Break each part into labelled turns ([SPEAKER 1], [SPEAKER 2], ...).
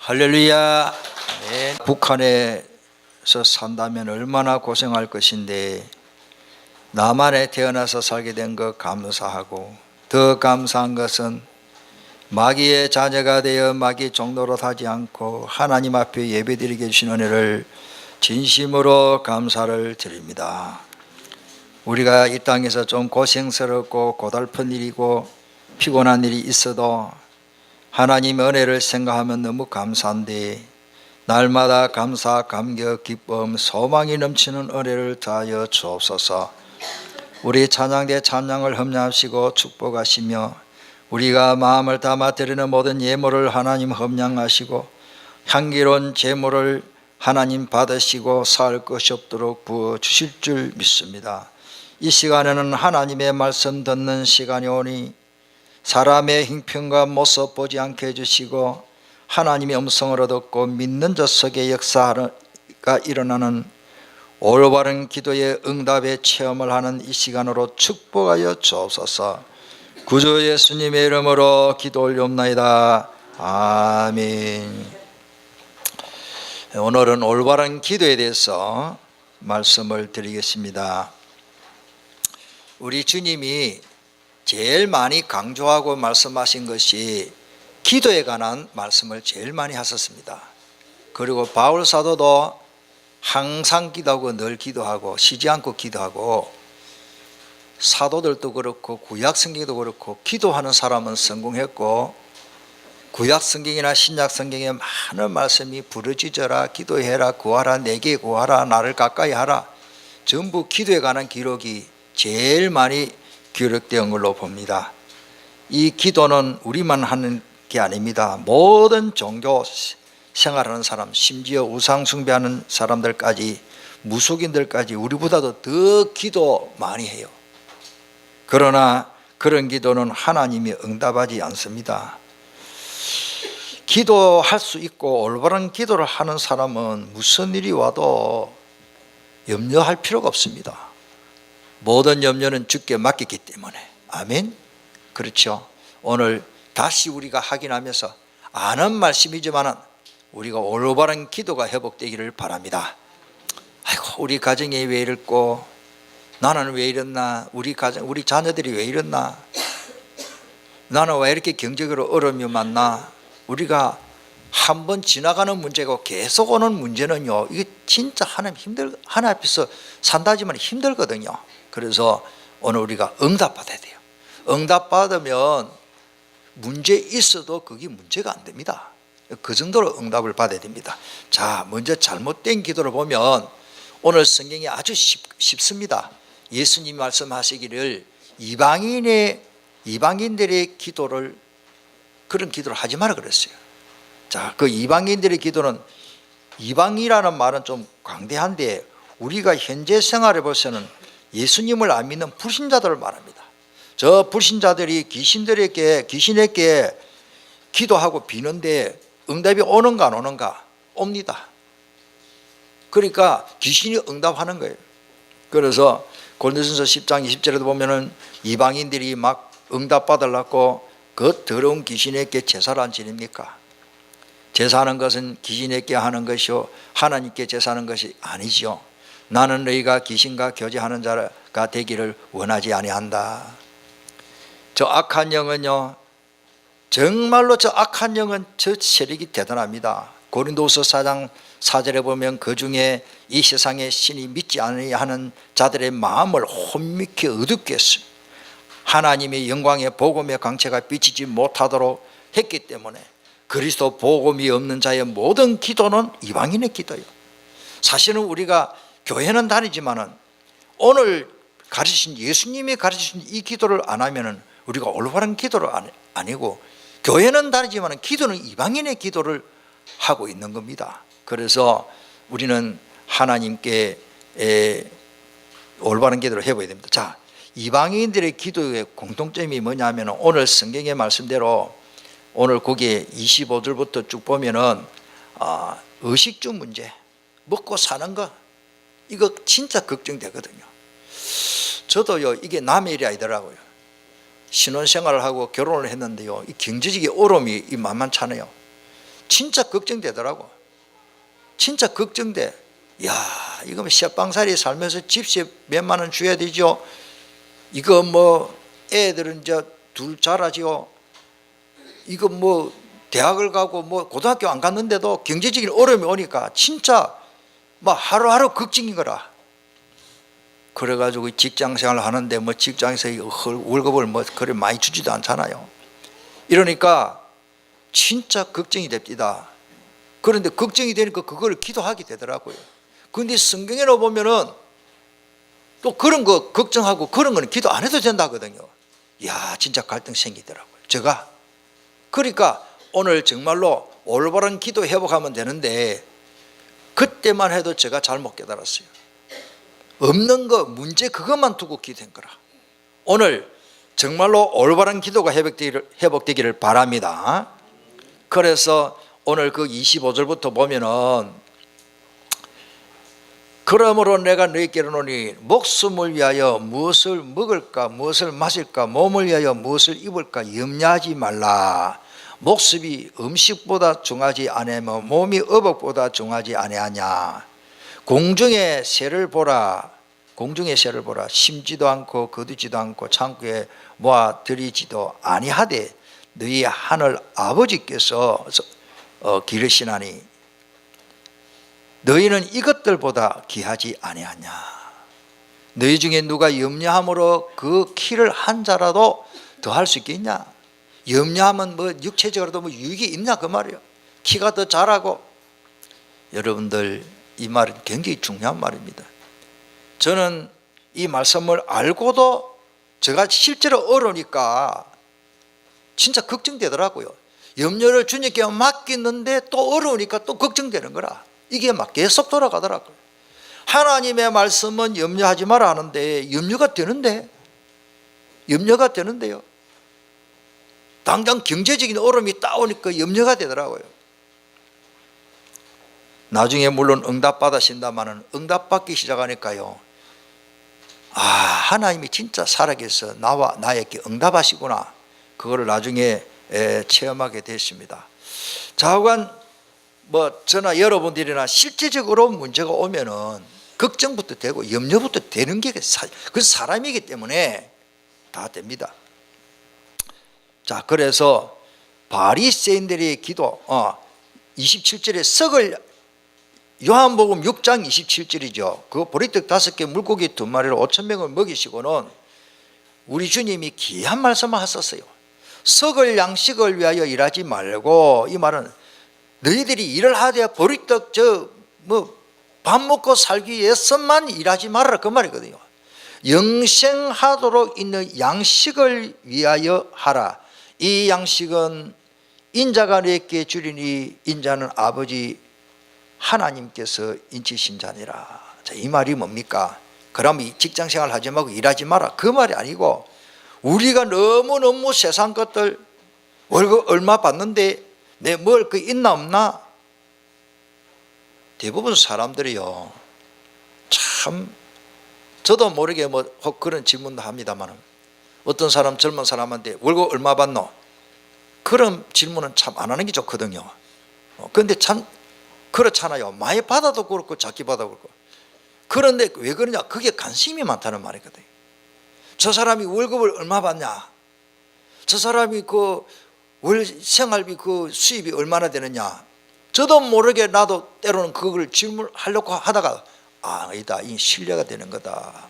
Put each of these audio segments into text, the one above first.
[SPEAKER 1] 할렐루야. 네. 북한에서 산다면 얼마나 고생할 것인데 남한에 태어나서 살게 된 것 감사하고, 더 감사한 것은 마귀의 자녀가 되어 마귀 종노릇 하지 않고 하나님 앞에 예배드리게 해주신 은혜를 진심으로 감사를 드립니다. 우리가 이 땅에서 좀 고생스럽고 고달픈 일이고 피곤한 일이 있어도 하나님의 은혜를 생각하면 너무 감사한데, 날마다 감사, 감격, 기쁨, 소망이 넘치는 은혜를 더하여 주옵소서. 우리 찬양대 찬양을 흠량하시고 축복하시며, 우리가 마음을 담아 드리는 모든 예물을 하나님 흠량하시고 향기로운 제물을 하나님 받으시고 살 것이 없도록 부어주실 줄 믿습니다. 이 시간에는 하나님의 말씀 듣는 시간이 오니 사람의 형편과 모습 보지 않게 해주시고 하나님의 음성을 듣고 믿는 자 속에 역사가 일어나는 올바른 기도의 응답의 체험을 하는 이 시간으로 축복하여 주옵소서. 구주 예수님의 이름으로 기도 올리옵나이다. 아멘. 오늘은 올바른 기도에 대해서 말씀을 드리겠습니다. 우리 주님이 제일 많이 강조하고 말씀하신 것이 기도에 관한 말씀을 제일 많이 하셨습니다. 그리고 바울 사도도 항상 기도하고 늘 기도하고 쉬지 않고 기도하고, 사도들도 그렇고 구약 성경도 그렇고 기도하는 사람은 성공했고, 구약 성경이나 신약 성경에 많은 말씀이 부르짖어라, 기도해라, 구하라, 내게 구하라, 나를 가까이 하라, 전부 기도에 관한 기록이 제일 많이 기록된 걸로 봅니다. 이 기도는 우리만 하는 게 아닙니다. 모든 종교 생활하는 사람, 심지어 우상 숭배하는 사람들까지, 무속인들까지 우리보다도 더 기도 많이 해요. 그러나 그런 기도는 하나님이 응답하지 않습니다. 기도할 수 있고 올바른 기도를 하는 사람은 무슨 일이 와도 염려할 필요가 없습니다. 모든 염려는 주께 맡겼기 때문에. 아멘. 그렇죠. 오늘 다시 우리가 확인하면서 아는 말씀이지만 우리가 올바른 기도가 회복되기를 바랍니다. 아이고, 우리 가정이 왜 이랬고, 나는 왜 이랬나, 우리 가정, 우리 자녀들이 왜 이랬나, 나는 왜 이렇게 경제적으로 어려움이 많나. 우리가 한번 지나가는 문제고 계속 오는 문제는요, 이게 진짜 하나님 앞에서 산다지만 힘들거든요. 그래서 오늘 우리가 응답받아야 돼요. 응답받으면 문제 있어도 그게 문제가 안 됩니다. 그 정도로 응답을 받아야 됩니다. 자, 먼저 잘못된 기도를 보면 오늘 성경이 아주 쉽습니다. 예수님 말씀하시기를 이방인들의 기도를, 그런 기도를 하지 마라 그랬어요. 자, 그 이방인들의 기도는, 이방이라는 말은 좀 광대한데 우리가 현재 생활에 보서는 예수님을 안 믿는 불신자들을 말합니다. 저 불신자들이 귀신에게 기도하고 비는데 응답이 오는가 안 오는가? 옵니다. 그러니까 귀신이 응답하는 거예요. 그래서 고린도전서 10장 20절에도 보면은 이방인들이 막 응답받으려고 그 더러운 귀신에게 제사를 안 지냅니까? 제사하는 것은 귀신에게 하는 것이요 하나님께 제사하는 것이 아니죠. 나는 너희가 귀신과 교제하는 자가 되기를 원하지 아니한다. 저 악한 영은요, 정말로 저 악한 영은 저 세력이 대단합니다. 고린도후서 4장 4절에 보면 그 중에 이 세상의 신이 믿지 아니하는 자들의 마음을 혼미케 어둡게 했습니다. 하나님의 영광의 복음의 광채가 비치지 못하도록 했기 때문에 그리스도 복음이 없는 자의 모든 기도는 이방인의 기도예요. 사실은 우리가 교회는 다니지만은 오늘 가르치신, 예수님이 가르치신 이 기도를 안 하면은 우리가 올바른 기도를 아니고, 교회는 다니지만은 기도는 이방인의 기도를 하고 있는 겁니다. 그래서 우리는 하나님께 올바른 기도를 해봐야 됩니다. 자, 이방인들의 기도의 공통점이 뭐냐면 오늘 성경의 말씀대로 오늘 거기에 25절부터 쭉 보면은 의식주 문제, 먹고 사는 거, 이거 진짜 걱정되거든요. 저도요, 이게 남의 일이 아니더라고요. 신혼생활을 하고 결혼을 했는데요, 이 경제적인 어려움이 만만찮아요. 진짜 걱정되더라고. 진짜 걱정돼. 야, 이거 쇠빵살이 살면서 집세 몇만 원 줘야 되죠. 이거 뭐 애들은 이제 둘 자라지요. 이거 뭐 대학을 가고 뭐 고등학교 안 갔는데도 경제적인 어려움이 오니까 진짜 막 하루하루 걱정인 거라. 그래가지고 직장 생활을 하는데 뭐 직장에서 월급을 뭐 그래 많이 주지도 않잖아요. 이러니까 진짜 걱정이 됩니다. 그런데 걱정이 되니까 그걸 기도하게 되더라고요. 그런데 성경에로 보면은 또 그런 거 걱정하고 그런 거는 기도 안 해도 된다거든요. 이야, 진짜 갈등 생기더라고요. 제가 그러니까 오늘 정말로 올바른 기도 회복하면 되는데 그때만 해도 제가 잘못 깨달았어요. 없는 거 문제 그것만 두고 기도한 거라. 오늘 정말로 올바른 기도가 회복되기를 바랍니다. 그래서 오늘 그 25절부터 보면은 그러므로 내가 너희에게 이르노니 목숨을 위하여 무엇을 먹을까 무엇을 마실까 몸을 위하여 무엇을 입을까 염려하지 말라. 목숨이 음식보다 중하지 아니하며 몸이 의복보다 중하지 아니하냐. 공중의 새를 보라. 공중의 새를 보라. 심지도 않고 거두지도 않고 창고에 모아 들이지도 아니하되 너희 하늘 아버지께서 기르시나니 너희는 이것들보다 귀하지 아니하냐. 너희 중에 누가 염려함으로 그 키를 한 자라도 더 할 수 있겠냐. 염려하면 뭐 육체적으로도 뭐 유익이 있냐 그 말이에요. 키가 더 자라고. 여러분들 이 말은 굉장히 중요한 말입니다. 저는 이 말씀을 알고도 제가 실제로 어려우니까 진짜 걱정되더라고요. 염려를 주님께 맡겼는데 또 어려우니까 또 걱정되는 거라. 이게 막 계속 돌아가더라고요. 하나님의 말씀은 염려하지 마라 하는데 염려가 되는데요. 당장 경제적인 어려움이 따오니까 염려가 되더라고요. 나중에 물론 응답받으신다마는 응답받기 시작하니까요. 아, 하나님이 진짜 살아계셔 나와 나에게 응답하시구나. 그거를 나중에 체험하게 됐습니다. 좌우간 뭐 저나 여러분들이나 실제적으로 문제가 오면은 걱정부터 되고 염려부터 되는 게 그 사람이기 때문에 다 됩니다. 자, 그래서 바리새인들의 기도 27절에 썩을 요한복음 6장 27절이죠. 그 보리떡 5개 물고기 2마리로 5,000명을 먹이시고는 우리 주님이 귀한 말씀을 하셨어요. 썩을 양식을 위하여 일하지 말고, 이 말은 너희들이 일을 하되 보리떡 밥 먹고 살기 위해서만 일하지 말아라 그 말이거든요. 영생하도록 있는 양식을 위하여 하라. 이 양식은 인자가 너에게 주리니 인자는 아버지 하나님께서 인치신 자니라. 자, 이 말이 뭡니까? 그럼 직장생활 하지 말고 일하지 마라 그 말이 아니고, 우리가 너무너무 세상 것들 월급 얼마 받는데 내 먹을 거 있나 없나? 대부분 사람들이요, 참 저도 모르게 뭐 혹 그런 질문도 합니다만, 어떤 사람 젊은 사람한테 월급 얼마 받노? 그런 질문은 참 안 하는 게 좋거든요. 그런데 참 그렇잖아요. 많이 받아도 그렇고 작게 받아도 그렇고. 그런데 왜 그러냐? 그게 관심이 많다는 말이거든요. 저 사람이 월급을 얼마 받냐? 저 사람이 그 월 생활비 그 수입이 얼마나 되느냐? 저도 모르게 나도 때로는 그걸 질문하려고 하다가 아니다, 이 신뢰가 되는 거다.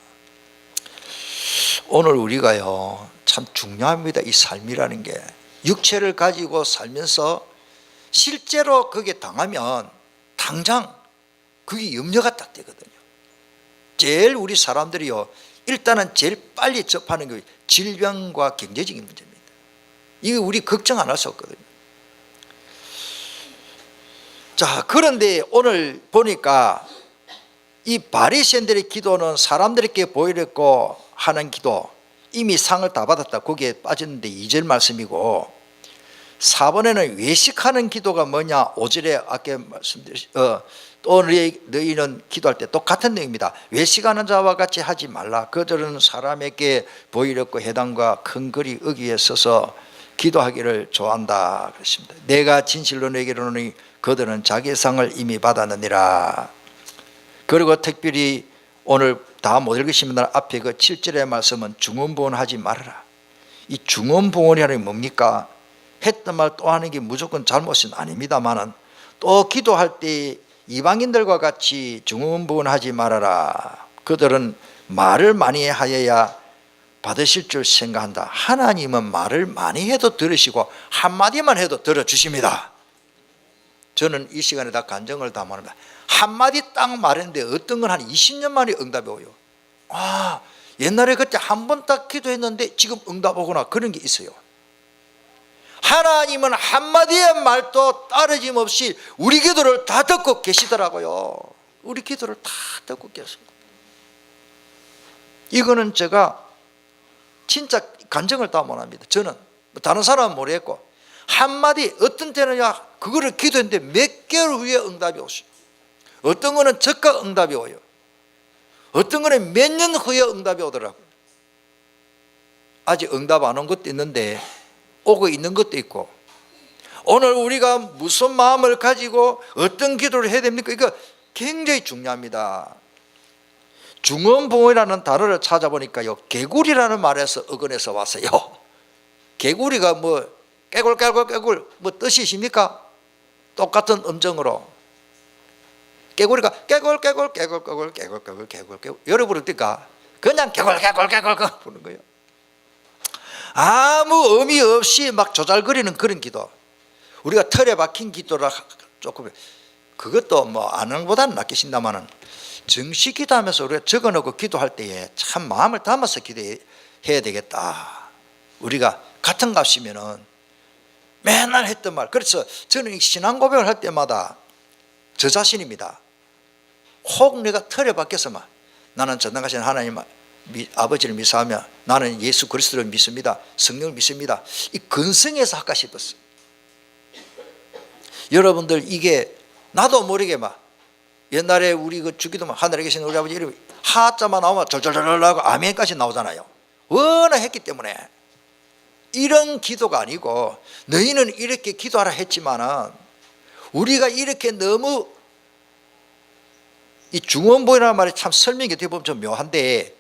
[SPEAKER 1] 오늘 우리가요 참 중요합니다. 이 삶이라는 게 육체를 가지고 살면서 실제로 그게 당하면 당장 그게 염려가 딱 되거든요. 제일 우리 사람들이요 일단은 제일 빨리 접하는 게 질병과 경제적인 문제입니다. 이거 우리 걱정 안 할 수 없거든요. 자, 그런데 오늘 보니까 이 바리새인들의 기도는 사람들에게 보이려고 하는 기도, 이미 상을 다 받았다 거기에 빠졌는데 2절 말씀이고, 4번에는 외식하는 기도가 뭐냐? 5절에 아까 말씀드렸 또 너희는 기도할 때 똑같은 내용입니다. 외식하는 자와 같이 하지 말라. 그들은 사람에게 보이려고 해당과 큰 거리 어귀에 서서 기도하기를 좋아한다 그랬습니다. 내가 진실로 내게 이르노니 그들은 자기의 상을 이미 받았느니라. 그리고 특별히 오늘 다 못 읽으시면 앞에 그 7절의 말씀은 중언부언하지 말아라. 이 중언부언이라는 게 뭡니까? 했던 말 또 하는 게 무조건 잘못은 아닙니다만은 또 기도할 때 이방인들과 같이 중언부언하지 말아라. 그들은 말을 많이 하여야 받으실 줄 생각한다. 하나님은 말을 많이 해도 들으시고 한마디만 해도 들어주십니다. 저는 이 시간에 다 간증을 담아합니다. 한마디 딱 말했는데 어떤 건 한 20년 만에 응답이 오요. 옛날에 그때 한 번 딱 기도했는데 지금 응답 오거나 그런 게 있어요. 하나님은 한마디의 말도 따르짐없이 우리 기도를 다 듣고 계시더라고요. 우리 기도를 다 듣고 계세요. 이거는 제가 진짜 간증을 다 못합니다. 저는 다른 사람은 모르겠고 한마디 어떤 때는야 그거를 기도했는데 몇 개월 후에 응답이 오시고 어떤 거는 즉각 응답이 오요. 어떤 거는 몇 년 후에 응답이 오더라고요. 아직 응답 안 온 것도 있는데 오고 있는 것도 있고 오늘 우리가 무슨 마음을 가지고 어떤 기도를 해야 됩니까? 이거 굉장히 중요합니다. 중언부언이라는 단어를 찾아보니까요 개구리라는 말에서 어근에서 왔어요. 개구리가 뭐 깨굴 뭐 뜻이 있습니까? 똑같은 음정으로 개구리가 깨굴 여러분 어떨까? 그냥 깨굴 부르는 거예요. 아무 의미 없이 막 조잘거리는 그런 기도. 우리가 틀에 박힌 기도라 조금 그것도 뭐 안 하는 것보다는 낫겠습니다만은 정식 기도하면서 우리가 적어놓고 기도할 때에 참 마음을 담아서 기도해야 되겠다. 우리가 같은 값이면은 맨날 했던 말. 그래서 저는 신앙 고백을 할 때마다 저 자신입니다. 혹 내가 틀에 박혀서만 나는 전능하신 하나님 아버지를 믿사하며 나는 예수 그리스도를 믿습니다. 성령을 믿습니다. 이 근성에서 할까 싶었어요. 여러분들 이게 나도 모르게 막 옛날에 우리 그 주기도만 하늘에 계신 우리 아버지 이름이 하자만 나오면 절절절 하고 아멘까지 나오잖아요. 워낙 했기 때문에 이런 기도가 아니고 너희는 이렇게 기도하라 했지만은 우리가 이렇게 너무 이 중언부언이라는 말이 참 설명이 어떻게 보면 좀 묘한데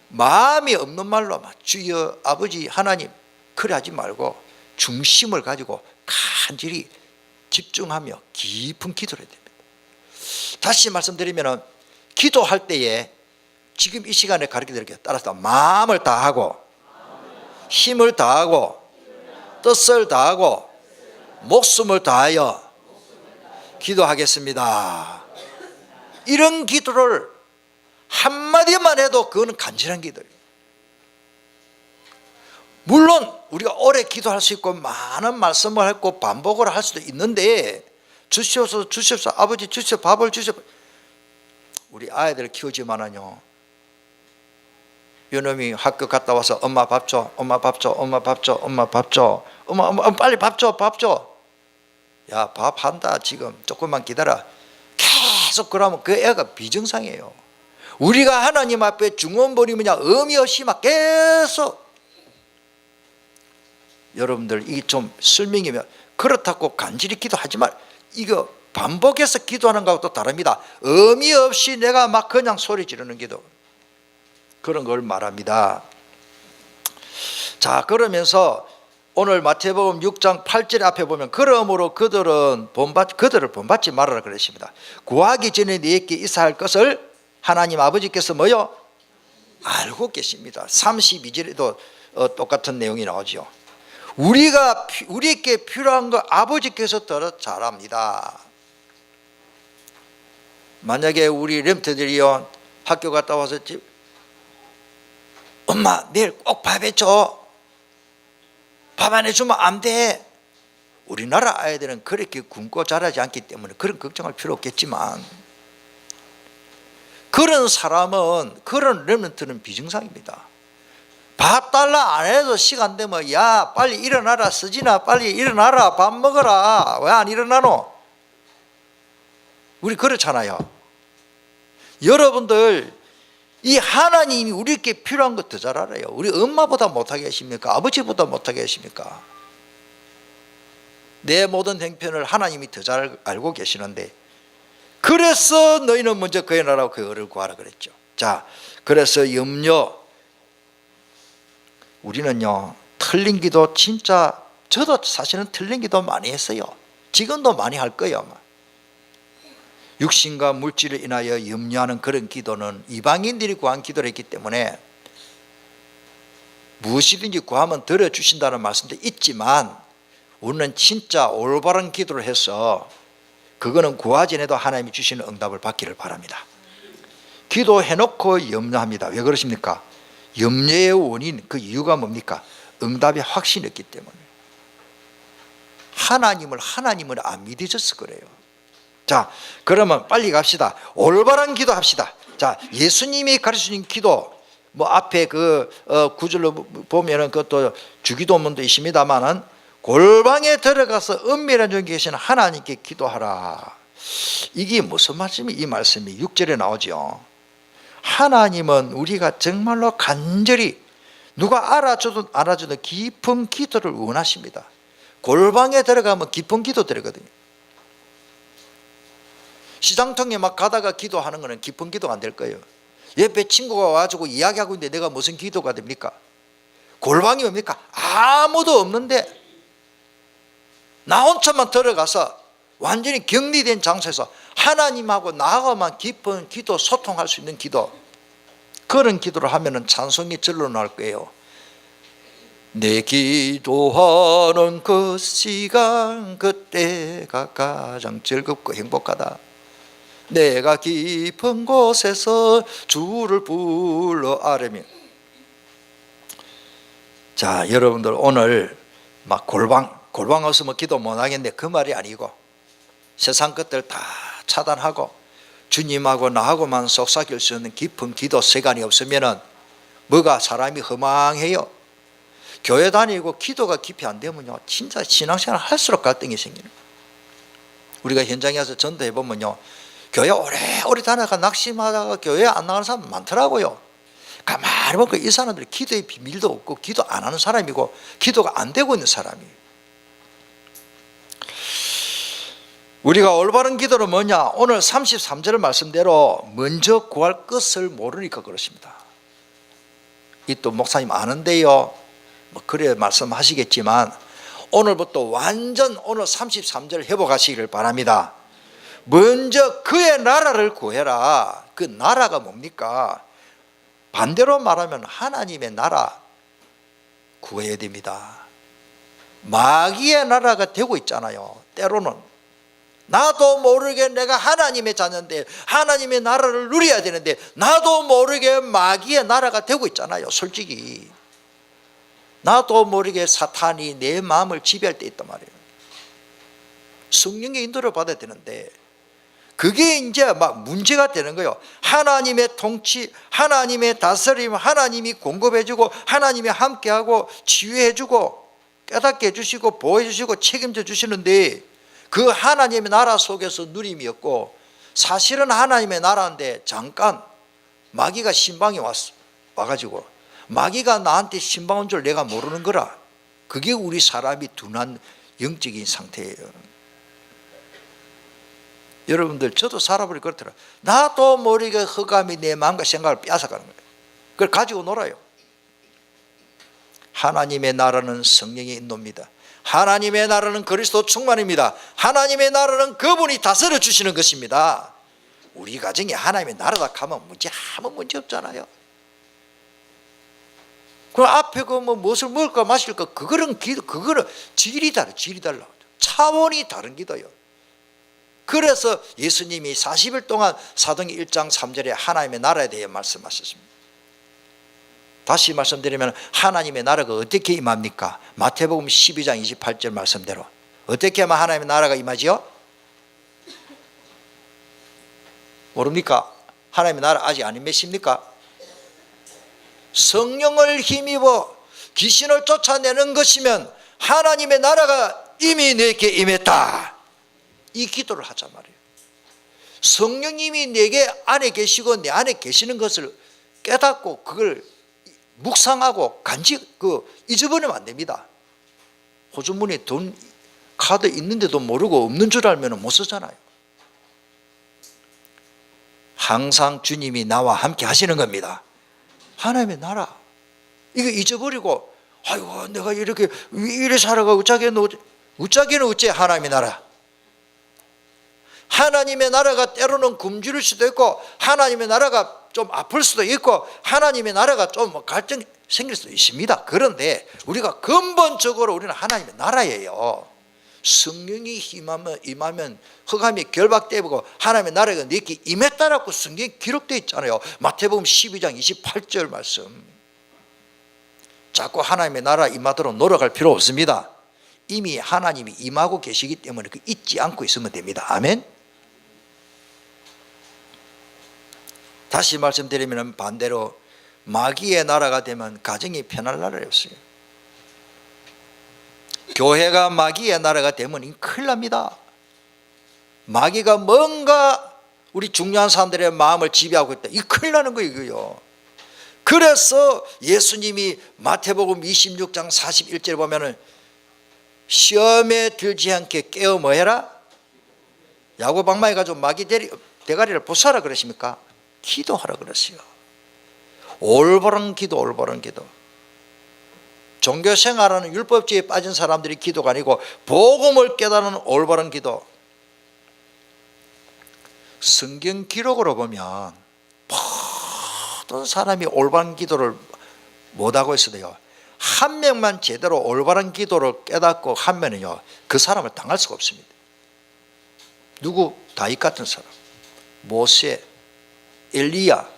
[SPEAKER 1] 마음이 없는 말로 막 주여 아버지 하나님 그래 하지 말고 중심을 가지고 간절히 집중하며 깊은 기도를 해야 됩니다. 다시 말씀드리면 기도할 때에 지금 이 시간에 가르쳐 드릴게요. 따라서 마음을 다하고 힘을 다하고 뜻을 다하고 목숨을 다하여 기도하겠습니다. 이런 기도를 한마디만 해도 그거는 간절한 기도예요. 물론 우리가 오래 기도할 수 있고 많은 말씀을 하고 반복을 할 수도 있는데 주시옵소서 주시옵소서 아버지 주시옵소서 밥을 주시옵소서. 우리 아이들을 키우지만은요 요놈이 학교 갔다 와서 엄마 밥 줘 엄마 밥 줘 엄마 밥 줘 엄마 밥 줘 엄마 빨리 밥 줘 밥 줘. 야 밥 한다 지금 조금만 기다려. 계속 그러면 그 애가 비정상이에요. 우리가 하나님 앞에 중언부언이면 의미 없이 막 계속 여러분들 이게 좀 설명이면 그렇다고 간절히 기도하지 말. 이거 반복해서 기도하는 것하고 또 다릅니다. 의미 없이 내가 막 그냥 소리 지르는 기도 그런 걸 말합니다. 자 그러면서 오늘 마태복음 6장 8절 앞에 보면 그러므로 그들을 본받지 말아라 그랬습니다. 구하기 전에 네게 있어야 할 것을 하나님 아버지께서 뭐요? 알고 계십니다. 32절에도 똑같은 내용이 나오죠. 우리에게 필요한 거 아버지께서 더 잘 압니다. 만약에 우리 렘트들이요 학교 갔다 와서 엄마 내일 꼭 밥 해줘. 밥 안 해주면 안 돼. 우리나라 아이들은 그렇게 굶고 자라지 않기 때문에 그런 걱정할 필요 없겠지만 그런 사람은 그런 렘넌트는 비정상입니다. 밥 달라 안 해도 시간 되면 야 빨리 일어나라 서진아 빨리 일어나라 밥 먹어라 왜 안 일어나노? 우리 그렇잖아요. 여러분들 이 하나님이 우리에게 필요한 것 더 잘 알아요. 우리 엄마보다 못하게 하십니까? 아버지보다 못하게 하십니까? 내 모든 행편을 하나님이 더 잘 알고 계시는데, 그래서 너희는 먼저 그의 나라와 그의 의를 구하라 그랬죠. 자, 그래서 염려, 우리는요 틀린 기도, 진짜 저도 사실은 틀린 기도 많이 했어요. 지금도 많이 할 거예요. 아마. 육신과 물질을 인하여 염려하는 그런 기도는 이방인들이 구한 기도를 했기 때문에 무엇이든지 구하면 들어주신다는 말씀도 있지만, 우리는 진짜 올바른 기도를 해서 그거는 구하지 않아도 하나님이 주시는 응답을 받기를 바랍니다. 기도해놓고 염려합니다. 왜 그러십니까? 염려의 원인, 그 이유가 뭡니까? 응답의 확신이 없기 때문에. 하나님을 안 믿으셔서 그래요. 자, 그러면 빨리 갑시다. 올바른 기도 합시다. 자, 예수님이 가르치신 기도, 뭐 앞에 그 구절로 보면은 그것도 주기도문도 있습니다만은, 골방에 들어가서 은밀한 중에 계신 하나님께 기도하라. 이게 무슨 말씀이? 이 말씀이 6절에 나오죠. 하나님은 우리가 정말로 간절히 누가 알아줘도 알아줘도 깊은 기도를 원하십니다. 골방에 들어가면 깊은 기도 들거든요. 시장통에 막 가다가 기도하는 거는 깊은 기도가 안 될 거예요. 옆에 친구가 와가지고 이야기하고 있는데 내가 무슨 기도가 됩니까? 골방이 뭡니까? 아무도 없는데 나 혼자만 들어가서 완전히 격리된 장소에서 하나님하고 나하고만 깊은 기도, 소통할 수 있는 기도, 그런 기도를 하면은 찬송이 절로 나올 거예요. 내 기도하는 그 시간, 그때가 가장 즐겁고 행복하다. 내가 깊은 곳에서 주를 불러 아뢰며. 자, 여러분들 오늘 막 골방 없으면 기도 못 하겠네, 그 말이 아니고, 세상 것들 다 차단하고 주님하고 나하고만 속삭일 수 있는 깊은 기도 시간이 없으면은 뭐가 사람이 허망해요. 교회 다니고 기도가 깊이 안 되면요, 진짜 신앙생활 할수록 갈등이 생기는 거예요. 우리가 현장에 와서 전도해 보면요, 교회 오래 다니다가 낙심하다가 교회 안 나가는 사람 많더라고요. 가만히 보니까 이 사람들이 기도의 비밀도 없고 기도 안 하는 사람이고 기도가 안 되고 있는 사람이에요. 우리가 올바른 기도는 뭐냐? 오늘 33절 말씀대로 먼저 구할 것을 모르니까 그렇습니다. 이 또 목사님 아는데요, 뭐 그래 말씀하시겠지만 오늘부터 완전 오늘 33절 회복하시기를 바랍니다. 먼저 그의 나라를 구해라. 그 나라가 뭡니까? 반대로 말하면 하나님의 나라 구해야 됩니다. 마귀의 나라가 되고 있잖아요. 때로는 나도 모르게 내가 하나님의 자녀인데 하나님의 나라를 누려야 되는데 나도 모르게 마귀의 나라가 되고 있잖아요. 솔직히 나도 모르게 사탄이 내 마음을 지배할 때 있단 말이에요. 성령의 인도를 받아야 되는데 그게 이제 막 문제가 되는 거예요. 하나님의 통치, 하나님의 다스림, 하나님이 공급해주고 하나님이 함께하고 치유해주고 깨닫게 해주시고 보호해주시고 책임져 주시는데, 그 하나님의 나라 속에서 누림이 없고 사실은 하나님의 나라인데 잠깐 마귀가 신방에 와가지고 마귀가 나한테 신방 온 줄 내가 모르는 거라. 그게 우리 사람이 둔한 영적인 상태예요. 여러분들, 저도 살아보니 그렇더라고요. 나도 모르게 흑암이 내 마음과 생각을 빼앗아가는 거예요. 그걸 가지고 놀아요. 하나님의 나라는 성령의 인도입니다. 하나님의 나라는 그리스도 충만입니다. 하나님의 나라는 그분이 다스려 주시는 것입니다. 우리 가정에 하나님의 나라다 가면 아무 문제 없잖아요. 그 앞에 그 뭐 무엇을 먹을까 마실까, 그거는 기도, 그거는 질이 달라. 차원이 다른 기도요. 그래서 예수님이 40일 동안 사도행전 1장 3절에 하나님의 나라에 대해 말씀하셨습니다. 다시 말씀드리면 하나님의 나라가 어떻게 임합니까? 마태복음 12장 28절 말씀대로 어떻게 하면 하나님의 나라가 임하지요? 모릅니까? 하나님의 나라 아직 안 임했습니까? 성령을 힘입어 귀신을 쫓아내는 것이면 하나님의 나라가 이미 내게 임했다. 이 기도를 하자 말이에요. 성령님이 내게 안에 계시고 내 안에 계시는 것을 깨닫고 그걸 묵상하고 잊어버리면 안 됩니다. 호주머니에 돈 카드 있는데도 모르고 없는 줄 알면 못 쓰잖아요. 항상 주님이 나와 함께 하시는 겁니다. 하나님의 나라 이거 잊어버리고 아이고 내가 이렇게 이래 살아가고 우짜기는 어째 하나님의 나라. 하나님의 나라가 때로는 굶주릴 수도 있고 하나님의 나라가 좀 아플 수도 있고 하나님의 나라가 좀 갈등 생길 수도 있습니다. 그런데 우리가 근본적으로 우리는 하나님의 나라예요. 성령이 임하면 흑암이 결박되고 하나님의 나라가 내게 임했다라고 성경에 기록되어 있잖아요. 마태복음 12장 28절 말씀. 자꾸 하나님의 나라 임하도록 노력할 필요 없습니다. 이미 하나님이 임하고 계시기 때문에 그 잊지 않고 있으면 됩니다. 아멘. 다시 말씀드리면 반대로 마귀의 나라가 되면 가정이 편할 나라였어요. 교회가 마귀의 나라가 되면 큰일 납니다. 마귀가 뭔가 우리 중요한 사람들의 마음을 지배하고 있다. 이 큰일 나는 거예요. 이거요. 그래서 예수님이 마태복음 26장 41절에 보면은 시험에 들지 않게 깨어 뭐 해라? 야구 방망이 가지고 마귀 대가리를 부숴라 그러십니까? 기도하라 그랬어요. 올바른 기도, 올바른 기도. 종교 생활하는 율법주의에 빠진 사람들이 기도가 아니고 복음을 깨닫는 올바른 기도. 성경 기록으로 보면 모든 사람이 올바른 기도를 못하고 있어도요, 한 명만 제대로 올바른 기도를 깨닫고 하면은요, 그 사람을 당할 수가 없습니다. 누구? 다윗 같은 사람, 모세, 엘리야,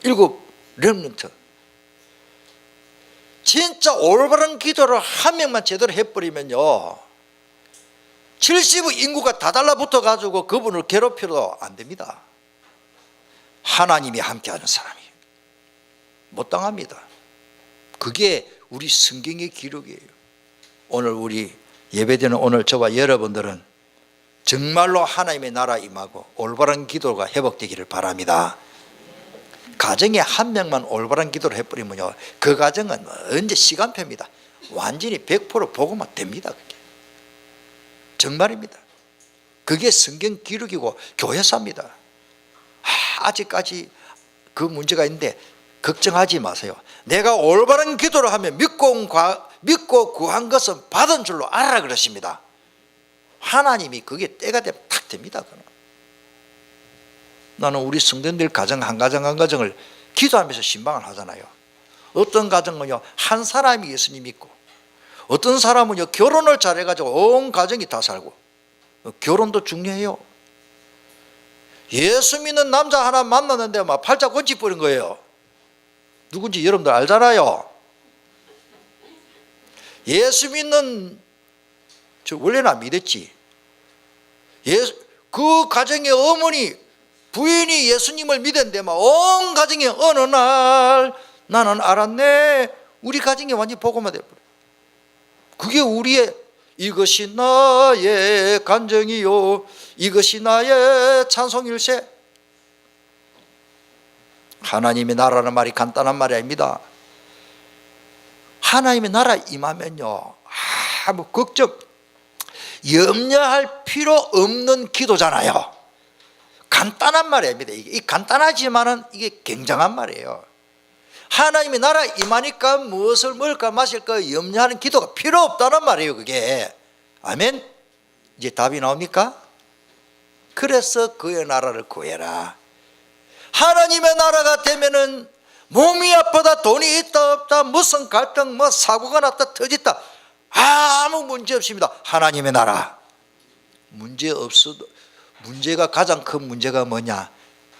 [SPEAKER 1] 7 렘넌트. 진짜 올바른 기도를 한 명만 제대로 해버리면요, 70의 인구가 다 달라붙어 가지고 그분을 괴롭혀도 안 됩니다. 하나님이 함께하는 사람이 못 당합니다. 그게 우리 성경의 기록이에요. 오늘 우리 예배드리는 오늘 저와 여러분들은 정말로 하나님의 나라 임하고 올바른 기도가 회복되기를 바랍니다. 가정에 한 명만 올바른 기도를 해버리면요, 그 가정은 언제 시간표입니다. 완전히 100% 복음화 됩니다. 그게 정말입니다. 그게 성경 기록이고 교회사입니다. 아직까지 그 문제가 있는데 걱정하지 마세요. 내가 올바른 기도를 하면 믿고 구한 것은 받은 줄로 알아라 그러십니다. 하나님이 그게 때가 되면 탁 됩니다. 나는 우리 성도님들 가정 한 가정 한 가정을 기도하면서 신방을 하잖아요. 어떤 가정은요, 한 사람이 예수님 믿고, 어떤 사람은요, 결혼을 잘해가지고 온 가정이 다 살고. 결혼도 중요해요. 예수 믿는 남자 하나 만났는데 막 팔자 곤치버린 거예요. 누군지 여러분들 알잖아요. 예수 믿는, 저 원래는 안 믿었지. 그 가정의 어머니, 부인이 예수님을 믿었는데 막 온 가정이 어느 날 나는 알았네, 우리 가정이 완전히 복음화 돼버려. 그게 우리의 이것이 나의 간증이요, 이것이 나의 찬송일세. 하나님의 나라는 말이 간단한 말이 아닙니다. 하나님의 나라 임하면요, 아무 걱정, 염려할 필요 없는 기도잖아요. 간단한 말이 아닙니다. 이게 간단하지만은 이게 굉장한 말이에요. 하나님의 나라 임하니까 무엇을 먹을까 마실까 염려하는 기도가 필요 없다는 말이에요. 그게 아멘. 이제 답이 나옵니까? 그래서 그의 나라를 구해라. 하나님의 나라가 되면은 몸이 아프다, 돈이 있다 없다, 무슨 갈등, 뭐 사고가 났다 터졌다, 아무 문제 없습니다. 하나님의 나라 문제 없어도, 문제가 가장 큰 문제가 뭐냐?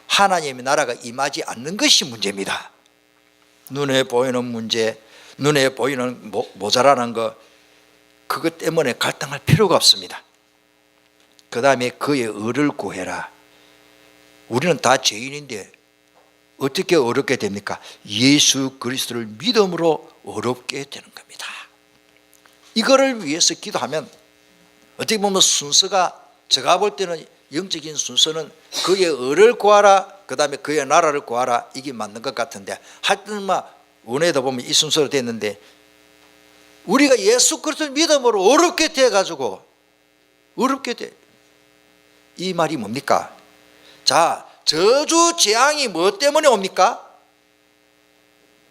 [SPEAKER 1] 하나님의 나라가 임하지 않는 것이 문제입니다. 눈에 보이는 문제, 눈에 보이는 모자라는 거, 그것 때문에 갈등할 필요가 없습니다. 그 다음에 그의 의를 구해라. 우리는 다 죄인인데 어떻게 어렵게 됩니까? 예수 그리스도를 믿음으로 어렵게 되는 겁니다. 이거를 위해서 기도하면 어떻게 보면 순서가, 제가 볼 때는 영적인 순서는 그의 의를 구하라, 그 다음에 그의 나라를 구하라, 이게 맞는 것 같은데, 하여튼 막 원에도 보면 이 순서로 됐는데 우리가 예수 그리스도 믿음으로 어렵게 돼가지고 어렵게 돼. 이 말이 뭡니까? 자, 저주 재앙이 뭐 때문에 옵니까?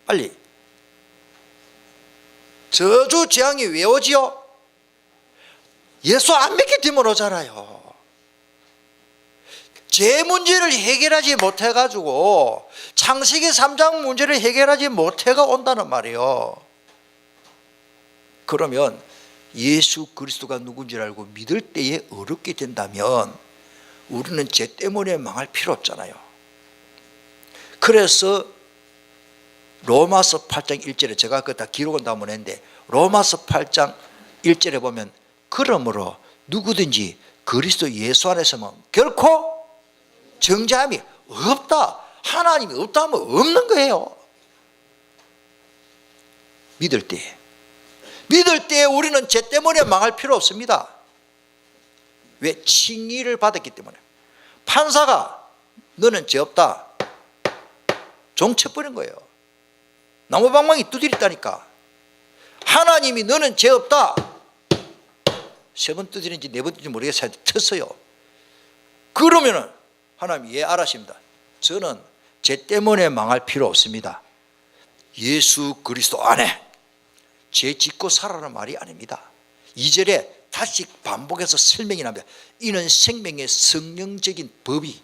[SPEAKER 1] 빨리. 저주 재앙이 왜 오지요? 예수 안 믿기 때문에 오잖아요. 제 문제를 해결하지 못해가지고 창세기 3장 문제를 해결하지 못해가 온다는 말이에요. 그러면 예수 그리스도가 누군지 알고 믿을 때에 어렵게 된다면 우리는 죄 때문에 망할 필요 없잖아요. 그래서 로마서 8장 1절에 제가 그거 다 기록은 다 못했는데 로마서 8장 1절에 보면 그러므로 누구든지 그리스도 예수 안에서는 결코 정죄함이 없다. 하나님이 없다 하면 없는 거예요. 믿을 때 우리는 죄 때문에 망할 필요 없습니다. 왜? 칭의를 받았기 때문에. 판사가 너는 죄 없다 종쳐버린 거예요. 나무방망이 두드렸다니까. 하나님이 너는 죄 없다 3번 두드린지 4번 두드린지 모르겠어요. 쳤어요. 그러면은 하나님이 알아십니다. 저는 죄 때문에 망할 필요 없습니다. 예수 그리스도 안에 죄 짓고 살아라는 말이 아닙니다. 2절에 다시 반복해서 설명이 납니다. 이는 생명의 성령적인 법이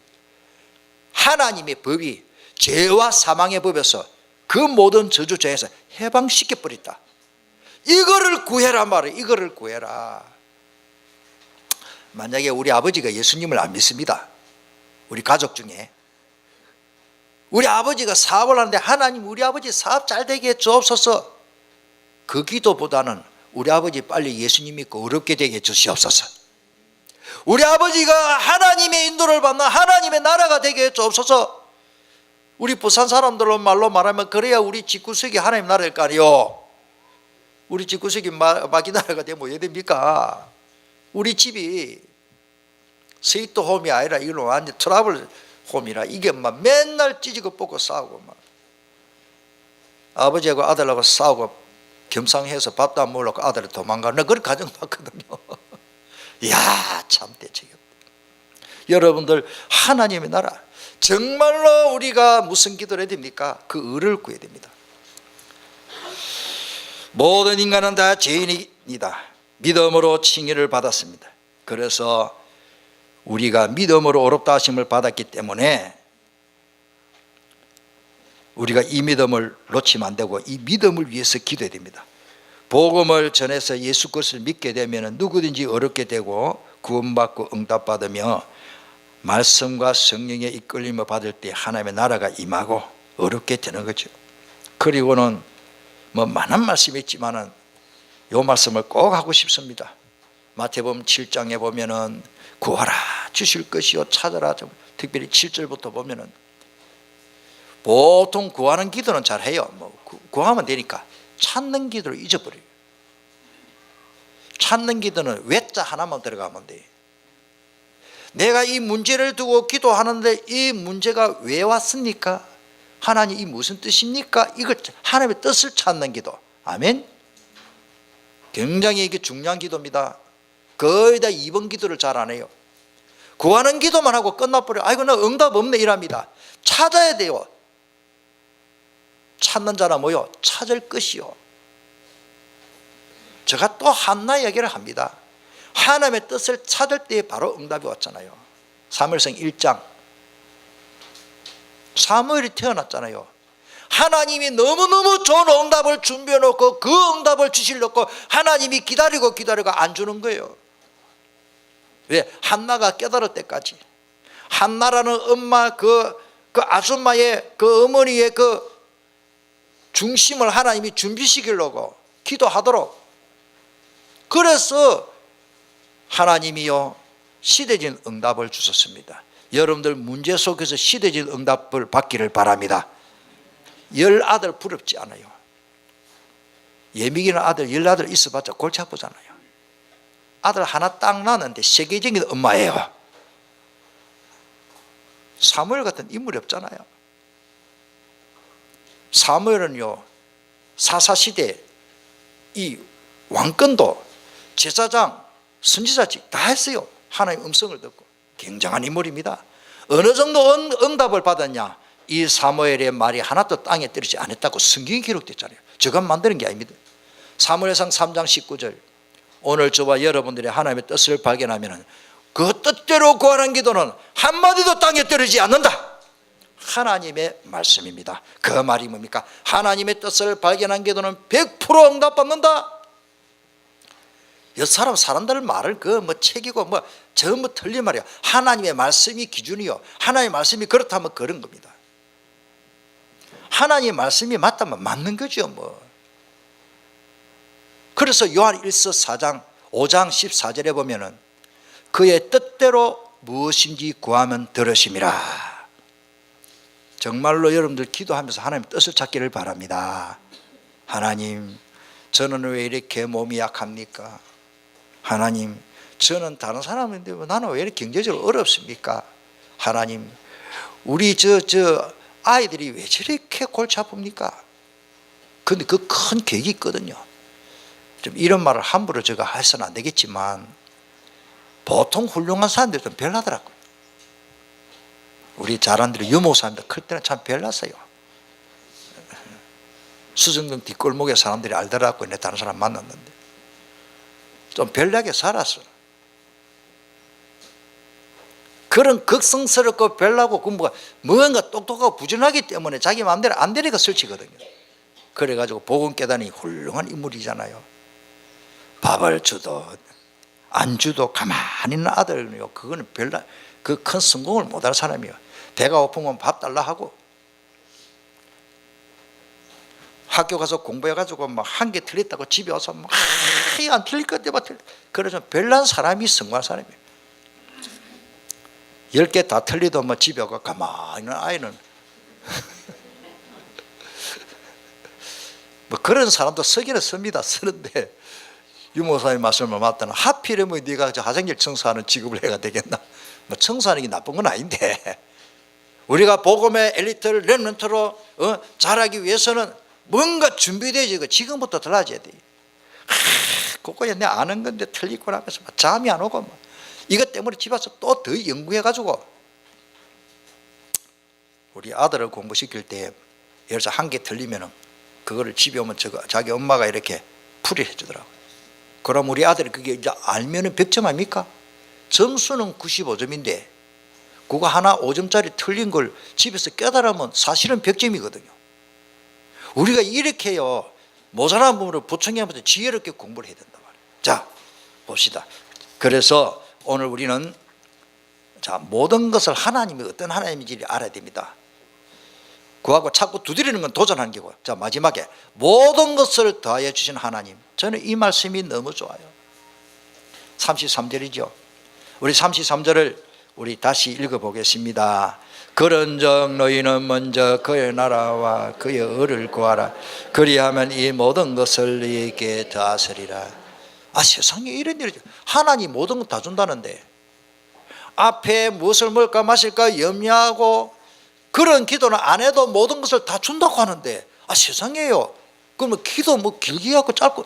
[SPEAKER 1] 하나님의 법이 죄와 사망의 법에서 그 모든 저주 죄에서 해방시켜버렸다. 이거를 구해라 말이에요. 이거를 구해라. 만약에 우리 아버지가 예수님을 안 믿습니다. 우리 가족 중에 우리 아버지가 사업을 하는데 하나님 우리 아버지 사업 잘 되게 해 주옵소서. 그 기도보다는 우리 아버지 빨리 예수님 믿고 어렵게 되게 해 주시옵소서. 우리 아버지가 하나님의 인도를 받는 하나님의 나라가 되게 해 주옵소서. 우리 부산 사람들로 말로 말하면 그래야 우리 집구석이 하나님 나라일 거 아니요. 우리 집구석이 마귀 나라가 되면 왜 됩니까? 우리 집이 스위트 홈이 아니라 이걸로 완전 트러블 홈이라 이게 막 맨날 찢고 뽑고 싸우고 막 아버지하고 아들하고 싸우고 겸상해서 밥도 안 먹으려고 아들이 도망가는 그런 가정 봤거든요. 이야 참 대책이 없다. 여러분들 하나님의 나라 정말로 우리가 무슨 기도를 해야 됩니까? 그 의를 구해야 됩니다. 모든 인간은 다 죄인이다. 믿음으로 칭의를 받았습니다. 그래서 우리가 믿음으로 어렵다 하심을 받았기 때문에 우리가 이 믿음을 놓치면 안 되고 이 믿음을 위해서 기도해야 됩니다. 복음을 전해서 예수 그리스도를 믿게 되면 누구든지 어렵게 되고 구원받고 응답받으며 말씀과 성령의 이끌림을 받을 때 하나님의 나라가 임하고 어렵게 되는 거죠. 그리고는 뭐 많은 말씀이 있지만은 이 말씀을 꼭 하고 싶습니다. 마태복음 7장에 보면은 구하라 주실 것이요 찾아라, 특별히 7절부터 보면은 보통 구하는 기도는 잘해요. 뭐 구하면 되니까 찾는 기도를 잊어버려요. 찾는 기도는 외자 하나만 들어가면 돼. 내가 이 문제를 두고 기도하는데 이 문제가 왜 왔습니까? 하나님 이 무슨 뜻입니까? 이걸 하나님의 뜻을 찾는 기도. 아멘. 굉장히 이게 중요한 기도입니다. 거의 다 2번 기도를 잘 안 해요. 구하는 기도만 하고 끝나버려요. 아이고 나 응답 없네 이랍니다. 찾아야 돼요. 찾는 자라 뭐요? 찾을 것이요. 제가 또 한나 얘기를 합니다. 하나님의 뜻을 찾을 때 바로 응답이 왔잖아요. 사무엘상 1장 사무엘이 태어났잖아요. 하나님이 너무너무 좋은 응답을 준비해 놓고 그 응답을 주시려고 하나님이 기다리고 안 주는 거예요. 왜? 한나가 깨달을 때까지. 한나라는 엄마 그 아줌마의 그 어머니의 그 중심을 하나님이 준비시키려고 기도하도록. 그래서 하나님이요 시대진 응답을 주셨습니다. 여러분들 문제 속에서 시대진 응답을 받기를 바랍니다. 10아들 부럽지 않아요. 예미기는 아들 10아들 있어봤자 골치 아프잖아요. 아들 하나 딱 낳았는데 세계적인 엄마예요. 사무엘 같은 인물이 없잖아요. 사무엘은요 사사시대 이 왕권도 제사장, 선지자직 다 했어요. 하나님의 음성을 듣고. 굉장한 인물입니다. 어느 정도 응답을 받았냐? 이 사무엘의 말이 하나도 땅에 떨어지지 않았다고 성경이 기록됐잖아요. 저가 만드는 게 아닙니다. 사무엘상 3장 19절, 오늘 저와 여러분들이 하나님의 뜻을 발견하면 그 뜻대로 구하는 기도는 한마디도 땅에 떨어지지 않는다. 하나님의 말씀입니다. 그 말이 뭡니까? 하나님의 뜻을 발견한 기도는 100% 응답받는다. 여 사람 사람들 말을 책이고 전부 틀린 말이야. 하나님의 말씀이 기준이요. 하나님의 말씀이 그렇다면 그런 겁니다. 하나님의 말씀이 맞다면 맞는 거죠 그래서 요한 1서 5장 14절에 보면은 그의 뜻대로 무엇인지 구하면 들으심이라. 정말로 여러분들 기도하면서 하나님의 뜻을 찾기를 바랍니다. 하나님, 저는 왜 이렇게 몸이 약합니까? 하나님, 저는 다른 사람인데 나는 왜 이렇게 경제적으로 어렵습니까? 하나님, 우리 아이들이 왜 저렇게 골치 아픕니까? 근데 그 큰 계획이 있거든요. 좀 이런 말을 함부로 제가 해서는 안 되겠지만 보통 훌륭한 사람들은 별나더라고요. 우리 자란들이 유목사님들 클 때는 참 별났어요. 수정동 뒷골목에 사람들이 알더라고요. 내 다른 사람 만났는데 좀 별나게 살았어. 그런 극성스럽고 별나고 뭔가 똑똑하고 부지런하기 때문에 자기 마음대로 안 되니까 설치거든요. 그래가지고 복음 깨달으니 훌륭한 인물이잖아요. 밥을 주도 안 주도 가만히 있는 아들은요, 그거는 그 큰 성공을 못할 사람이에요. 배가 고프면 밥 달라 하고, 학교 가서 공부해가지고 한 개 틀렸다고 집에 와서 안 틀릴 건데 그래서 별난 사람이 성공한 사람이에요. 10개 다 틀리도 집에 와서 가만히 있는 아이는 그런 사람도 서기는 씁니다. 쓰는데 유목사님 말씀을 맞다는 하필이면 네가 화장실 청소하는 직업을 해야 되겠나? 청소하는 게 나쁜 건 아닌데 우리가 복음의 엘리트를 렘넌트로 자라기 위해서는 뭔가 준비되어야지. 지금부터 달라져야 돼. 그거야 내가 아는 건데 틀리고 나면서 잠이 안 오고 이것 때문에 집 와서 또 더 연구해가지고 우리 아들을 공부시킬 때 예를 들어서 한 개 틀리면은 그거를 집에 오면 자기 엄마가 이렇게 풀이를 해주더라고요. 그럼 우리 아들이 그게 이제 알면은 100점 아닙니까? 점수는 95점인데 그거 하나 5점짜리 틀린 걸 집에서 깨달으면 사실은 100점이거든요. 우리가 이렇게요 모자란 부분을 보충하면서 지혜롭게 공부를 해야 된단 말이에요. 자, 봅시다. 그래서 오늘 우리는 모든 것을 하나님이 어떤 하나님인지를 알아야 됩니다. 그하고 자꾸 두드리는 건 도전하는 거고. 자, 마지막에 모든 것을 더하여 주신 하나님. 저는 이 말씀이 너무 좋아요. 33절이죠. 우리 33절을 우리 다시 읽어보겠습니다. 그런즉 너희는 먼저 그의 나라와 그의 의를 구하라. 그리하면 이 모든 것을 너희에게 더하시리라. 세상에 이런 일이죠. 하나님 모든 것 다 준다는데 앞에 무엇을 먹을까 마실까 염려하고 그런 기도는 안 해도 모든 것을 다 준다고 하는데 세상에요. 그러면 기도 길게 하고 짧고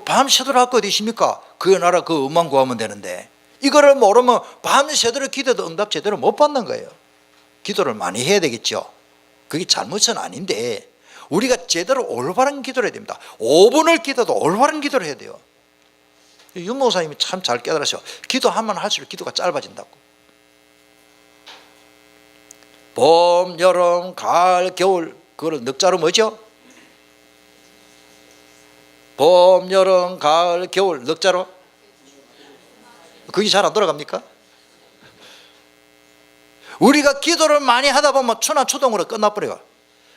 [SPEAKER 1] 밤새도록 할 거 어디 있습니까? 그의 나라 그 의만 구하면 되는데 이거를 모르면 밤새도록 기도도 응답 제대로 못 받는 거예요. 기도를 많이 해야 되겠죠. 그게 잘못은 아닌데 우리가 제대로 올바른 기도를 해야 됩니다. 5분을 기도도 올바른 기도를 해야 돼요. 윤 목사님이 참 잘 깨달으셔. 기도하면 할수록 기도가 짧아진다고. 봄, 여름, 가을, 겨울 그걸 넉자로 뭐죠? 봄, 여름, 가을, 겨울 넉자로? 그게 잘 안 돌아갑니까? 우리가 기도를 많이 하다 보면 추나추동으로 끝나버려요.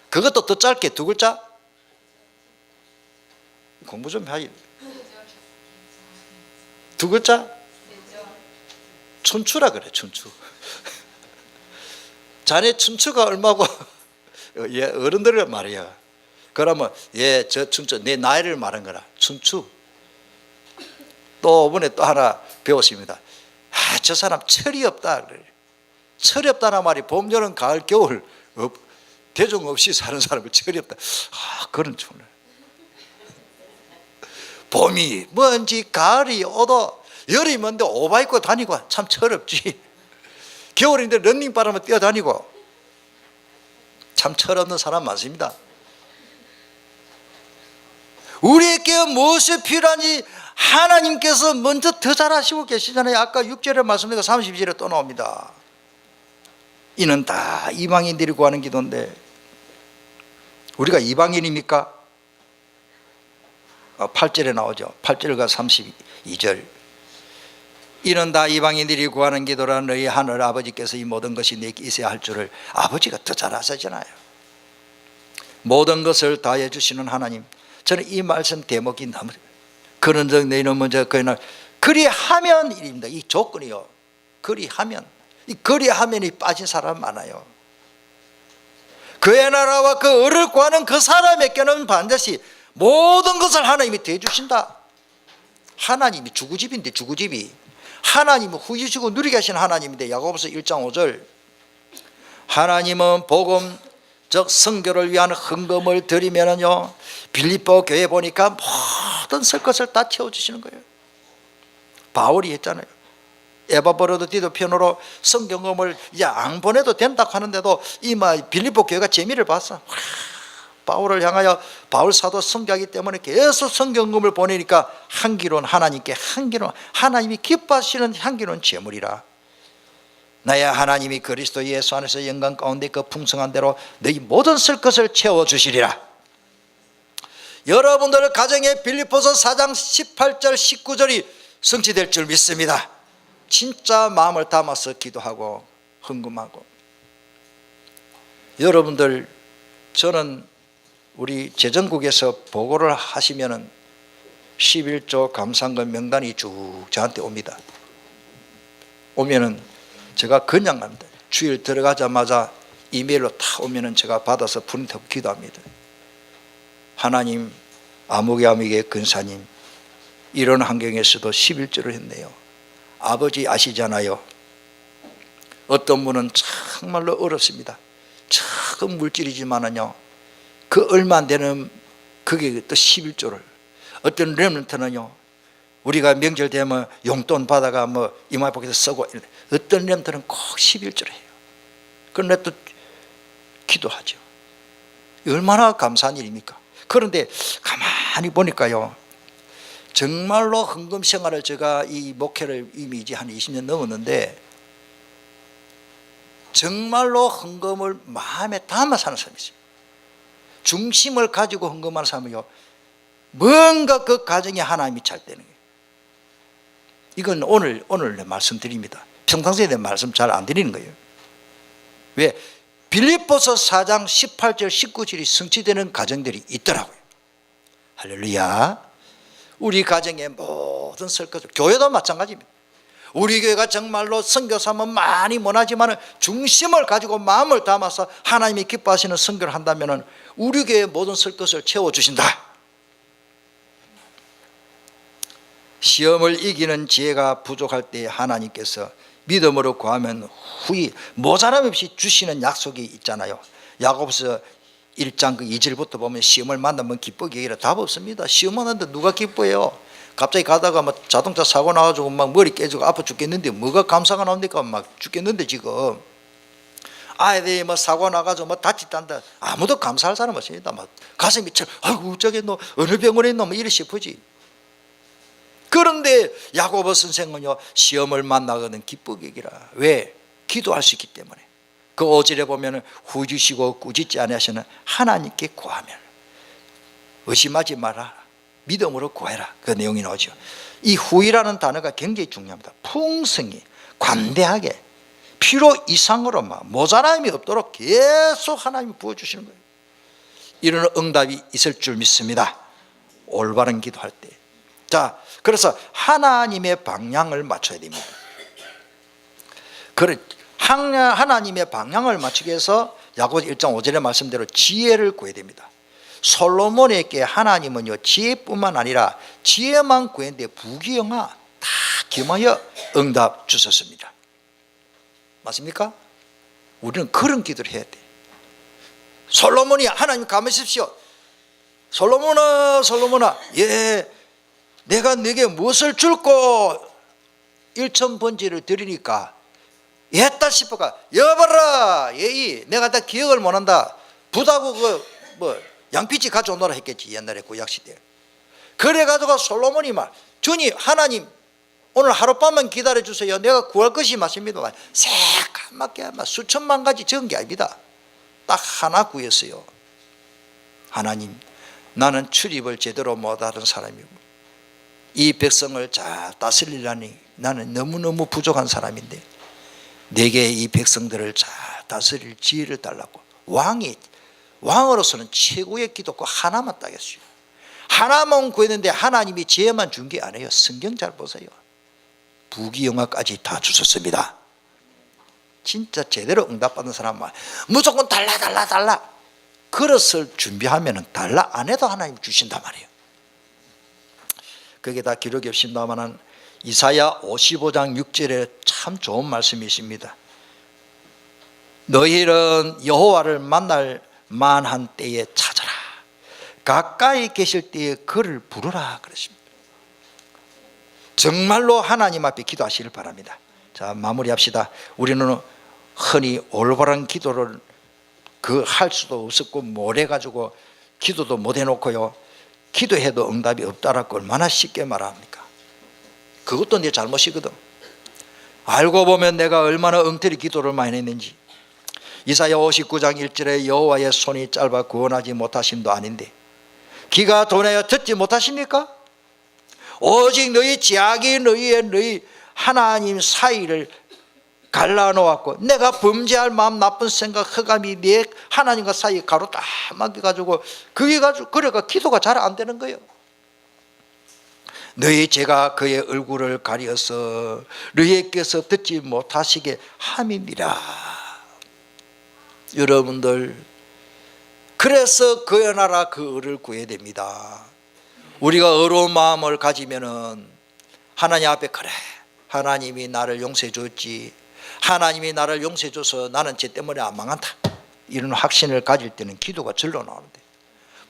[SPEAKER 1] 그것도 더 짧게 2글자? 공부 좀 해야지. 2글자? 춘추라 그래. 춘추. 자네 춘추가 얼마고? 어른들을 말이야. 그러면 저 춘추 내 나이를 말한 거라. 춘추. 또 이번에 또 하나 배웠습니다. 저 사람 철이 없다 그래. 철이 없다는 말이 봄, 여름, 가을, 겨울 대중 없이 사는 사람이 철이 없다. 그런 촌을 봄이 뭔지 가을이 오도 열이 뭔데 오바 입고 다니고 참 철없지. 겨울인데 런닝바람을 뛰어다니고 참 철없는 사람 많습니다. 우리에게 무엇이 필요한지 하나님께서 먼저 더 잘 아시고 계시잖아요. 아까 6절에 말씀드리고 32절에 또 나옵니다. 이는 다 이방인들이 구하는 기도인데 우리가 이방인입니까? 8절에 나오죠. 8절과 32절. 이는 다 이방인들이 구하는 기도라 너희 하늘 아버지께서 이 모든 것이 내게 있어야 할 줄을 아버지가 더 잘 아시잖아요. 모든 것을 다해 주시는 하나님. 저는 이 말씀 대목이 너무 그런 적 너희는 먼저 그리하면 일입니다. 이 조건이요. 그리하면. 이 그리하면이 빠진 사람 많아요. 그의 나라와 그 의를 구하는 그 사람에게는 반드시 모든 것을 하나님이 대주신다. 하나님이 주구집인데 주구집이 하나님은 후유시고 누리게 하신 하나님인데 야고보서 1장 5절 하나님은 복음 즉 선교를 위한 헌금을 드리면은요 빌립보 교회 보니까 모든 설 것을 다 채워주시는 거예요. 바울이 했잖아요. 에바브로도 디도편으로 성경금을 이제 안 보내도 된다고 하는데도 빌립보 교회가 재미를 봤어. 바울을 향하여 바울 사도 선교하기 때문에 계속 성경금을 보내니까 한기로는 하나님께 한기로는 하나님이 기뻐하시는 한기로는 제물이라. 나야 하나님이 그리스도 예수 안에서 영광 가운데 그 풍성한 대로 너희 모든 쓸 것을 채워주시리라. 여러분들 가정에 빌립보서 4장 18절 19절이 성취될 줄 믿습니다. 진짜 마음을 담아서 기도하고 헌금하고. 여러분들 저는 우리 재정국에서 보고를 하시면은 11조 감사헌금 명단이 쭉 저한테 옵니다. 오면은 제가 그냥 합니다. 주일 들어가자마자 이메일로 다 오면은 제가 받아서 프린트하고 기도합니다. 하나님 아무개 근사님 이런 환경에서도 11조를 했네요. 아버지 아시잖아요. 어떤 분은 정말로 어렵습니다. 작은 물질이지만은요 그 얼마 안 되는 그게 또 11조를 어떤 렘넌트는요 우리가 명절 되면 용돈 받아가 이마복에서 쓰고 어떤 렘넌트는 꼭 11조를 해요. 그런데 또 기도하죠. 얼마나 감사한 일입니까? 그런데 가만히 보니까요 정말로 헌금 생활을 제가 이 목회를 이미 이제 한 20년 넘었는데 정말로 헌금을 마음에 담아 사는 사람이 있어요. 중심을 가지고 헌금하는 사람은요 뭔가 그 가정에 하나님이 잘 되는 거예요. 이건 오늘 말씀드립니다. 평상시에 대한 말씀 잘 안 드리는 거예요. 왜? 빌립보서 4장 18절 19절이 성취되는 가정들이 있더라고요. 할렐루야. 우리 가정의 모든 설거지 교회도 마찬가지입니다. 우리 교회가 정말로 선교사면 많이 못하지만 중심을 가지고 마음을 담아서 하나님이 기뻐하시는 선교를 한다면 우리 교회의 모든 설 것을 채워주신다. 시험을 이기는 지혜가 부족할 때 하나님께서 믿음으로 구하면 후히 모자람 없이 주시는 약속이 있잖아요. 야고보서 1장 그 2절부터 보면 시험을 만나면 기쁘게 여기라. 답 없습니다. 시험 하는데 누가 기뻐해요? 갑자기 가다가 자동차 사고 나가지고 막 머리 깨지고 아파 죽겠는데 뭐가 감사가 나옵니까? 막 죽겠는데 지금 아이들이 사고 나가지고 다쳤단다. 아무도 감사할 사람 없습니다. 가슴이 아이고 저게 너 어느 병원에 있노 이래 싶으지. 그런데 야고보 선생은요 시험을 만나거든 기쁘게 여기라. 왜? 기도할 수 있기 때문에. 그 5절에 보면 후주시고 꾸짖지 아니하시는 하나님께 구하면 의심하지 마라. 믿음으로 구해라. 그 내용이 나오죠. 이 후이라는 단어가 굉장히 중요합니다. 풍성히 관대하게 필요 이상으로 모자람이 없도록 계속 하나님이 부어주시는 거예요. 이런 응답이 있을 줄 믿습니다. 올바른 기도할 때. 자, 그래서 하나님의 방향을 맞춰야 됩니다. 하나님의 방향을 맞추기 위해서 야고보 1장 5절의 말씀대로 지혜를 구해야 됩니다. 솔로몬에게 하나님은요 지혜뿐만 아니라 지혜만 구했는데 부귀영화 다 겸하여 응답 주셨습니다. 맞습니까? 우리는 그런 기도를 해야 돼. 솔로몬이 하나님 가만히 있으십시오. 솔로몬아 예 내가 네게 무엇을 줄고 일천번지를 드리니까 했다 싶어가 여봐라 예이 내가 다 기억을 못한다 부다고 양피치 가져오너라 했겠지 옛날에 구약시대. 그래가지고 솔로몬이 말 주님 하나님 오늘 하룻밤만 기다려주세요 내가 구할 것이 맞습니다. 새까맣게 수천만 가지 적은 게 아닙니다. 딱 하나 구했어요. 하나님 나는 출입을 제대로 못하는 사람이고 이 백성을 잘 다스리려니 나는 너무너무 부족한 사람인데 내게 이 백성들을 잘 다스릴 지혜를 달라고. 왕으로서는 최고의 기도가 하나만 따겠어요. 하나만 구했는데 하나님이 지혜만 준 게 아니에요. 성경 잘 보세요. 부귀영화까지 다 주셨습니다. 진짜 제대로 응답받는 사람만 무조건 달라 그릇을 준비하면 달라 안 해도 하나님 주신단 말이에요. 그게 다 기록이 없습니다만 이사야 55장 6절에 참 좋은 말씀이 있습니다. 너희는 여호와를 만날 만한 때에 찾아라 가까이 계실 때에 그를 부르라 그랬습니다. 정말로 하나님 앞에 기도하시길 바랍니다. 자 마무리합시다. 우리는 흔히 올바른 기도를 할 수도 없었고 못해가지고 기도도 못 해놓고요 기도해도 응답이 없다라고 얼마나 쉽게 말합니까? 그것도 내 잘못이거든. 알고 보면 내가 얼마나 엉터리 기도를 많이 했는지. 이사야 59장 1절에 여호와의 손이 짧아 구원하지 못하심도 아닌데 귀가 둔하여 듣지 못하십니까? 오직 너희 지악이 너희 하나님 사이를 갈라놓았고 내가 범죄할 마음 나쁜 생각 흑암이 내 하나님과 사이에 가로 딱 막혀가지고 그게 가지고 그래가 기도가 잘 안 되는 거예요. 너희 죄가 그의 얼굴을 가려서 너희께서 듣지 못하시게 함이니라. 여러분들 그래서 그의 나라 그 의를 구해야 됩니다. 우리가 의로운 마음을 가지면은 하나님 앞에 그래 하나님이 나를 용서해 줬지 하나님이 나를 용서해 줘서 나는 쟤 때문에 안 망한다 이런 확신을 가질 때는 기도가 절로 나오는데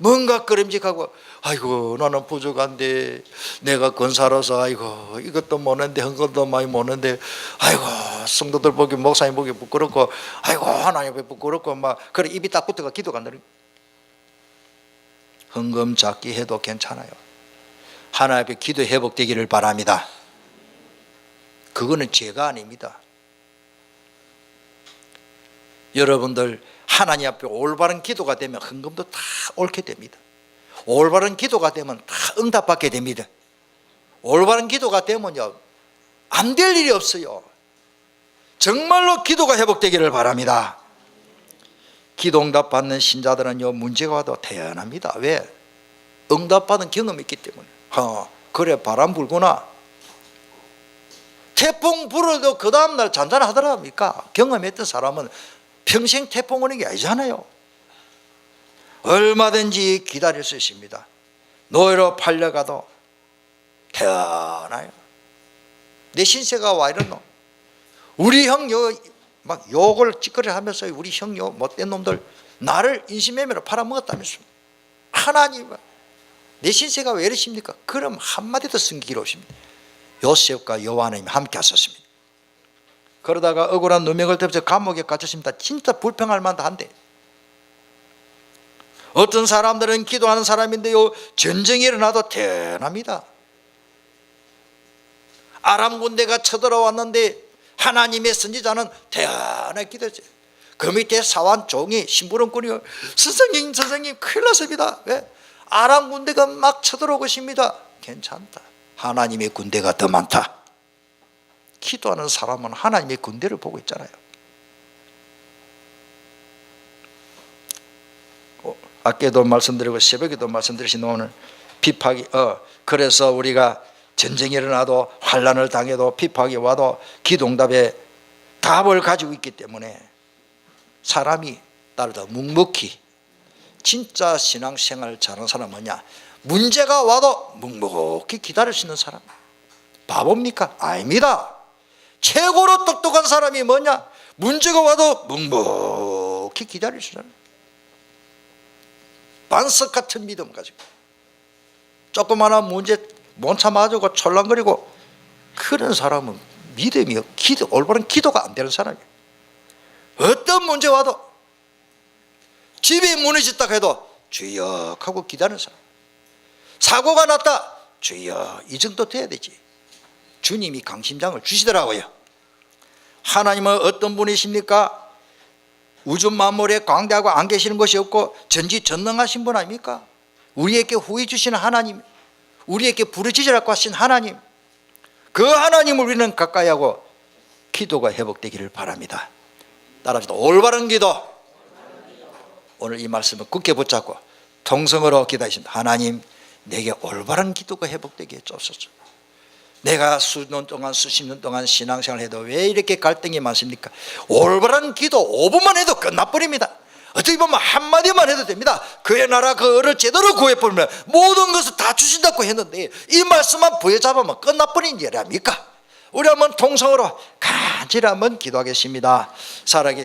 [SPEAKER 1] 뭔가 끄림직하고 아이고 나는 부족한데 내가 권사로서 아이고 이것도 못했는데 헌금도 많이 못했는데 아이고 성도들 보기 목사님 보기 부끄럽고 아이고 하나님 보기 부끄럽고 막 그래 입이 딱 붙어가 기도가 안 되는. 헌금 작게 해도 괜찮아요. 하나님 앞에 기도 회복되기를 바랍니다. 그거는 죄가 아닙니다. 여러분들 하나님 앞에 올바른 기도가 되면 헌금도 다 옳게 됩니다. 올바른 기도가 되면 다 응답받게 됩니다. 올바른 기도가 되면요 안 될 일이 없어요. 정말로 기도가 회복되기를 바랍니다. 기도 응답받는 신자들은요 문제가 와도 태연합니다. 왜? 응답받은 경험이 있기 때문에. 그래 바람 불구나. 태풍 불어도 그 다음날 잔잔하더랍니까? 경험했던 사람은 평생 태풍 오는 게 아니잖아요. 얼마든지 기다릴 수 있습니다. 노예로 팔려가도 태어나요. 내 신세가 와 이러노. 우리 형 막 욕을 찌꺼리 하면서 우리 형 못된 놈들 나를 인신매매로 팔아먹었다면서. 하나님 내 신세가 왜 이러십니까? 그럼 한마디도 숨기기로 오십니다. 요셉과 요한이 함께 하셨습니다. 그러다가 억울한 누명을 덮쳐 감옥에 갇혔습니다. 진짜 불평할 만도 한데 어떤 사람들은 기도하는 사람인데요 전쟁이 일어나도 태어납니다. 아람 군대가 쳐들어왔는데 하나님의 선지자는 태어나 기도했어요. 그 밑에 사환 종이 심부름꾼이 선생님 큰일 났습니다. 왜? 아람 군대가 막 쳐들어오고 있습니다. 괜찮다. 하나님의 군대가 더 많다. 기도하는 사람은 하나님의 군대를 보고 있잖아요. 아까도 말씀드리고 새벽에도 말씀드리신 오늘 핍박이 그래서 우리가 전쟁이 일어나도 환난을 당해도 핍박이 와도 기도응답에 답을 가지고 있기 때문에 사람이 따르다 묵묵히 진짜 신앙생활 잘하는 사람은 뭐냐? 문제가 와도 묵묵히 기다릴 수 있는 사람. 바보입니까? 아닙니다. 최고로 똑똑한 사람이 뭐냐? 문제가 와도 묵묵히 기다릴 수 있는 사람. 반석 같은 믿음 가지고 조그마한 문제 못 참아가지고 철랑거리고 그런 사람은 믿음이 올바른 기도가 안 되는 사람이에요. 어떤 문제 와도 집이 무너졌다 해도 주여 하고 기다리는 사람. 사고가 났다, 주여, 이 정도 돼야 되지. 주님이 강심장을 주시더라고요. 하나님은 어떤 분이십니까? 우주 만물에 광대하고 안 계시는 것이 없고 전지전능하신 분 아닙니까? 우리에게 후히 주시는 하나님, 우리에게 부르짖으라고 하신 하나님, 그 하나님을 우리는 가까이 하고 기도가 회복되기를 바랍니다. 따라합시다. 올바른 기도. 오늘 이 말씀을 굳게 붙잡고 통성으로 기도하십니다. 하나님, 내게 올바른 기도가 회복되게 해주옵소서. 내가 수년 동안 수십 년 동안 신앙생활을 해도 왜 이렇게 갈등이 많습니까? 올바른 기도 5분만 해도 끝나버립니다. 어떻게 보면 한마디만 해도 됩니다. 그의 나라 그를 제대로 구해버리면 모든 것을 다 주신다고 했는데 이 말씀만 부여잡으면 끝나버린 일 아닙니까? 우리 한번 통성으로 간절히 한번 기도하겠습니다. 살아계